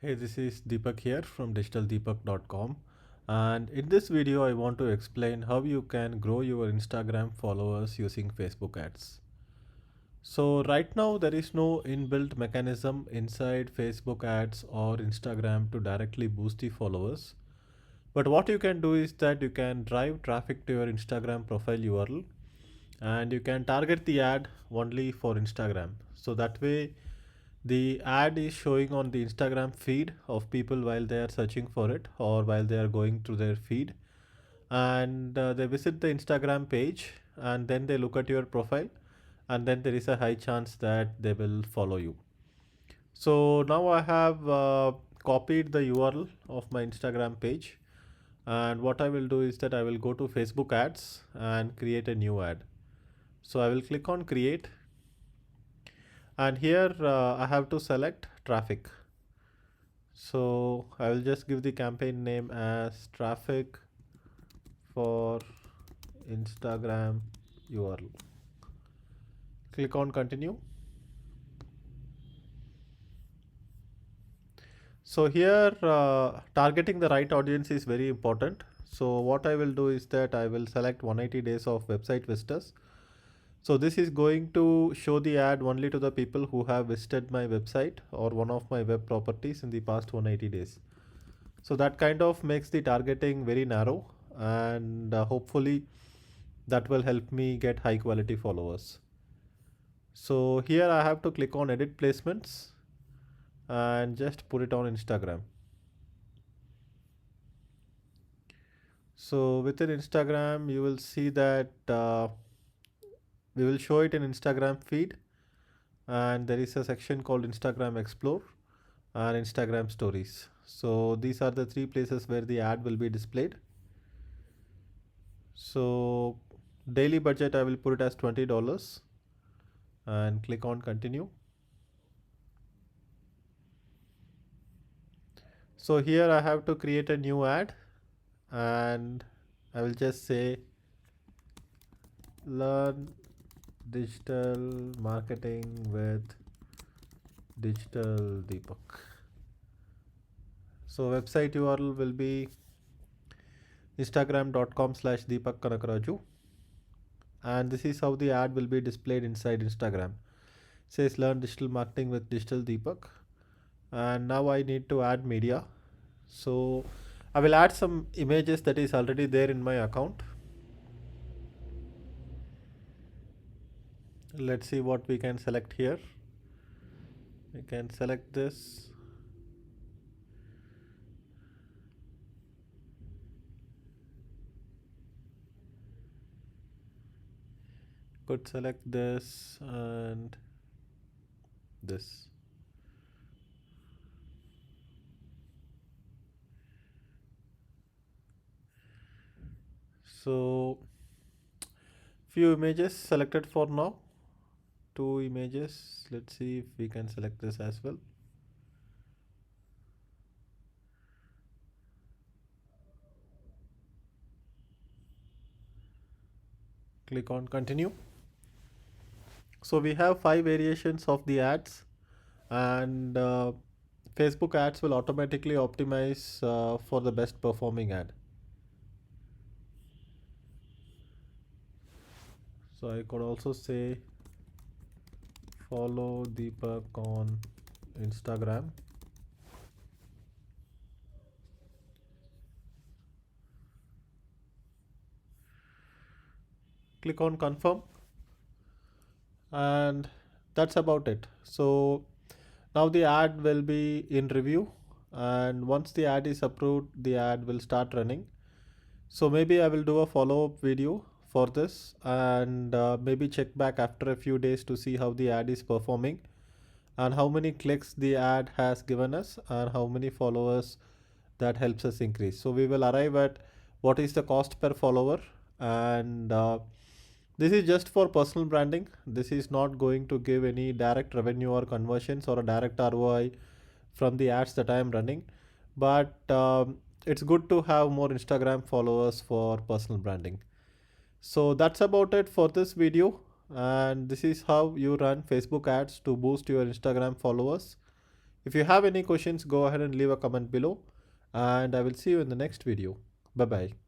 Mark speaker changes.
Speaker 1: Hey, this is Deepak here from digitaldeepak.com, and in this video I want to explain how you can grow your Instagram followers using Facebook ads. So right now there is no inbuilt mechanism inside Facebook ads or Instagram to directly boost the followers. But what you can do is that you can drive traffic to your Instagram profile URL and you can target the ad only for Instagram. So that way the ad is showing on the Instagram feed of people while they are searching for it or while they are going through their feed, and they visit the Instagram page and then they look at your profile, and then there is a high chance that they will follow you. So now I have copied the URL of my Instagram page, and what I will do is that I will go to Facebook ads and create a new ad. So I will click on create, and here I have to select traffic. So I will just give the campaign name as traffic for Instagram URL. Click on continue. So here targeting the right audience is very important. So what I will do is that I will select 180 days of website visitors. So this is going to show the ad only to the people who have visited my website or one of my web properties in the past 180 days. So that kind of makes the targeting very narrow, and hopefully that will help me get high quality followers. So here I have to click on edit placements and just put it on Instagram. So within Instagram, you will see that we will show it in Instagram feed, and there is a section called Instagram Explore and Instagram Stories. So these are the three places where the ad will be displayed. So daily budget, I will put it as $20 and click on continue. So here I have to create a new ad, and I will just say learn digital marketing with Digital Deepak. So website URL will be instagram.com/Deepak Kanakaraju, and this is how the ad will be displayed inside Instagram. It says learn digital marketing with Digital Deepak, and now I need to add media. So I will add some images that is already there in my account. Let's see what we can select here. We can select this. Could select this and this. So few images selected for now. Two images. Let's see if we can select this as well. Click on continue. So we have 5 variations of the ads, and Facebook ads will automatically optimize for the best performing ad. So I could also say follow Deepak on Instagram. Click on confirm, and that's about it. So now the ad will be in review, and once the ad is approved, the ad will start running. So maybe I will do a follow-up video for this, and maybe check back after a few days to see how the ad is performing and how many clicks the ad has given us and how many followers that helps us increase. So we will arrive at what is the cost per follower, and this is just for personal branding. This is not going to give any direct revenue or conversions or a direct ROI from the ads that I am running, but it's good to have more Instagram followers for personal branding. So that's about it for this video, and this is how you run Facebook ads to boost your Instagram followers. If you have any questions, go ahead and leave a comment below, and I will see you in the next video. Bye bye.